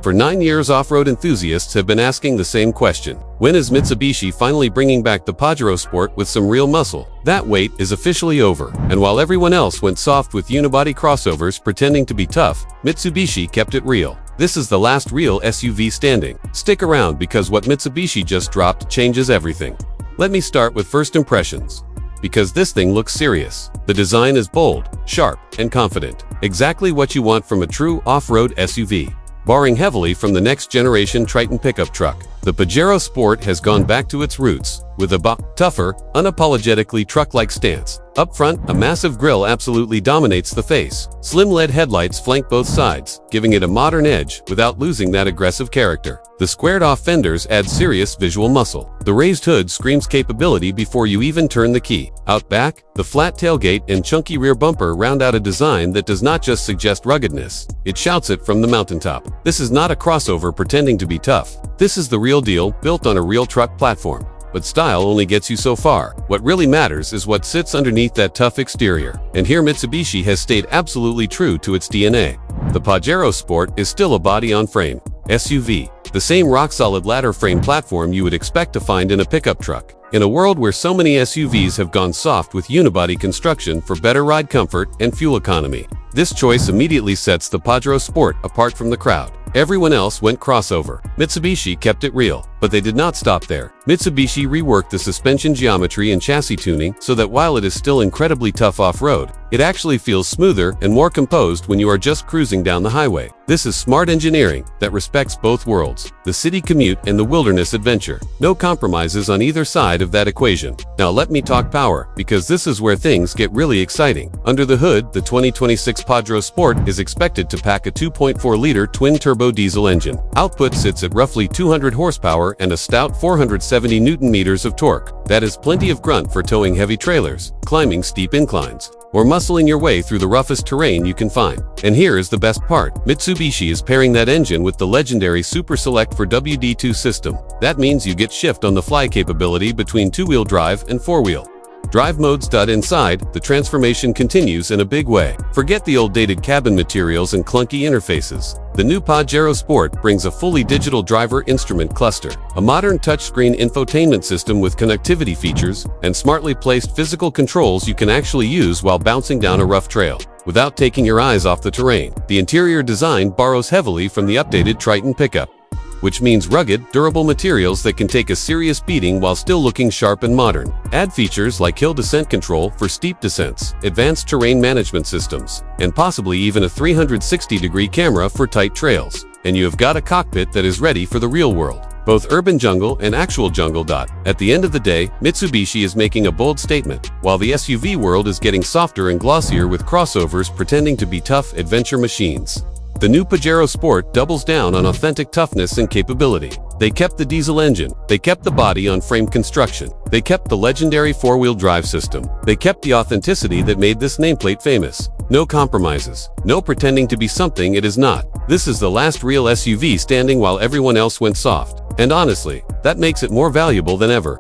For 9 years, off-road enthusiasts have been asking the same question. When is Mitsubishi finally bringing back the Pajero Sport with some real muscle? That wait is officially over, and while everyone else went soft with unibody crossovers pretending to be tough, Mitsubishi kept it real. This is the last real SUV standing. Stick around because what Mitsubishi just dropped changes everything. Let me start with first impressions. Because this thing looks serious. The design is bold, sharp, and confident. Exactly what you want from a true off-road SUV. Borrowing heavily from the next-generation Triton pickup truck, the Pajero Sport has gone back to its roots, with a tougher, unapologetically truck-like stance. Up front, a massive grille absolutely dominates the face. Slim LED headlights flank both sides, giving it a modern edge without losing that aggressive character. The squared-off fenders add serious visual muscle. The raised hood screams capability before you even turn the key. Out back, the flat tailgate and chunky rear bumper round out a design that does not just suggest ruggedness, it shouts it from the mountaintop. This is not a crossover pretending to be tough. This is the real deal, built on a real truck platform. But style only gets you so far. What really matters is what sits underneath that tough exterior. And here Mitsubishi has stayed absolutely true to its DNA. The Pajero Sport is still a body-on-frame SUV, the same rock-solid ladder frame platform you would expect to find in a pickup truck. In a world where so many SUVs have gone soft with unibody construction for better ride comfort and fuel economy, this choice immediately sets the Pajero Sport apart from the crowd. Everyone else went crossover. Mitsubishi kept it real, but they did not stop there. Mitsubishi reworked the suspension geometry and chassis tuning so that while it is still incredibly tough off-road, it actually feels smoother and more composed when you are just cruising down the highway. This is smart engineering that respects both worlds, the city commute and the wilderness adventure. No compromises on either side of that equation. Now let me talk power, because this is where things get really exciting. Under the hood, the 2026 Pajero Sport is expected to pack a 2.4-liter twin-turbo diesel engine. Output sits at roughly 200 horsepower and a stout 470 Newton-meters of torque. That is plenty of grunt for towing heavy trailers, climbing steep inclines, or muscling your way through the roughest terrain you can find. And here is the best part. Mitsubishi is pairing that engine with the legendary Super Select for WD2 system. That means you get shift-on-the-fly capability between two-wheel drive and four-wheel drive modes. Inside, the transformation continues in a big way. Forget the old dated cabin materials and clunky interfaces. The new Pajero Sport brings a fully digital driver instrument cluster, a modern touchscreen infotainment system with connectivity features, and smartly placed physical controls you can actually use while bouncing down a rough trail, without taking your eyes off the terrain. The interior design borrows heavily from the updated Triton pickup, which means rugged, durable materials that can take a serious beating while still looking sharp and modern. Add features like hill descent control for steep descents, advanced terrain management systems, and possibly even a 360-degree camera for tight trails. And you have got a cockpit that is ready for the real world, both urban jungle and actual jungle. At the end of the day, Mitsubishi is making a bold statement, while the SUV world is getting softer and glossier with crossovers pretending to be tough adventure machines. The new Pajero Sport doubles down on authentic toughness and capability. They kept the diesel engine, they kept the body-on-frame construction, they kept the legendary four-wheel drive system, they kept the authenticity that made this nameplate famous. No compromises, no pretending to be something it is not. This is the last real SUV standing while everyone else went soft. And honestly, that makes it more valuable than ever.